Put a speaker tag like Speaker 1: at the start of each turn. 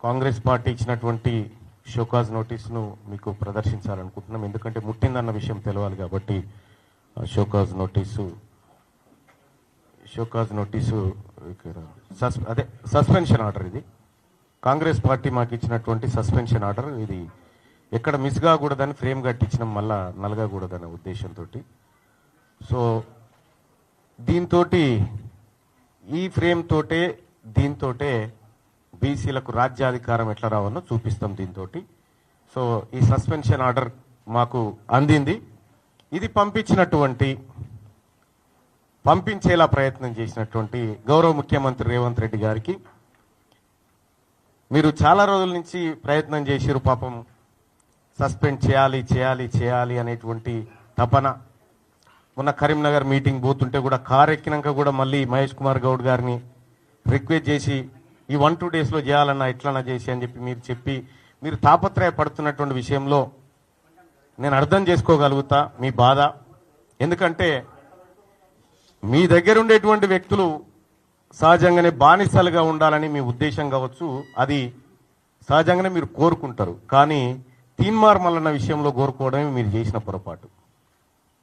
Speaker 1: Congress party ఇచ్చినటువంటి show cause నోటీసును మీకు ప్రదర్శించాలనుకుంటున్నాం. ఎందుకంటే ముట్టిందన్న విషయం తెలవాలి కాబట్టి షోకాజ్ నోటీసు అదే సస్పెన్షన్ ఆర్డర్. ఇది కాంగ్రెస్ పార్టీ మాకు ఇచ్చినటువంటి సస్పెన్షన్ ఆర్డర్. ఇది ఎక్కడ మిస్ కాకూడదని ఫ్రేమ్ కట్టించినాం, మళ్ళా నలగకూడదనే ఉద్దేశంతో. సో దీంతో ఈ ఫ్రేమ్ తోటే దీంతోటే బీసీలకు రాజ్యాధికారం ఎట్లా రావాలో చూపిస్తాం దీంతో. సో ఈ సస్పెన్షన్ ఆర్డర్ మాకు అందింది. ఇది పంపించేలా ప్రయత్నం చేసినటువంటి గౌరవ ముఖ్యమంత్రి రేవంత్ రెడ్డి గారికి మీరు చాలా రోజుల నుంచి ప్రయత్నం చేసిరు. పాపం సస్పెండ్ చేయాలి అనేటువంటి తపన. మొన్న కరీంనగర్ మీటింగ్ పోతుంటే కూడా కారు ఎక్కినాక కూడా మళ్ళీ మహేష్ కుమార్ గౌడ్ గారిని రిక్వెస్ట్ చేసి ఈ 1-2 డేస్లో చేయాలన్నా ఎట్లన్నా చేసి అని చెప్పి మీరు తాపత్రయపడుతున్నటువంటి విషయంలో నేను అర్థం చేసుకోగలుగుతా మీ బాధ. ఎందుకంటే మీ దగ్గర ఉండేటువంటి వ్యక్తులు సహజంగానే బానిసలుగా ఉండాలని మీ ఉద్దేశం కావచ్చు, అది సహజంగానే మీరు కోరుకుంటారు. కానీ తీన్మార్ మల్లన్న విషయంలో కోరుకోవడమే మీరు చేసిన పొరపాటు.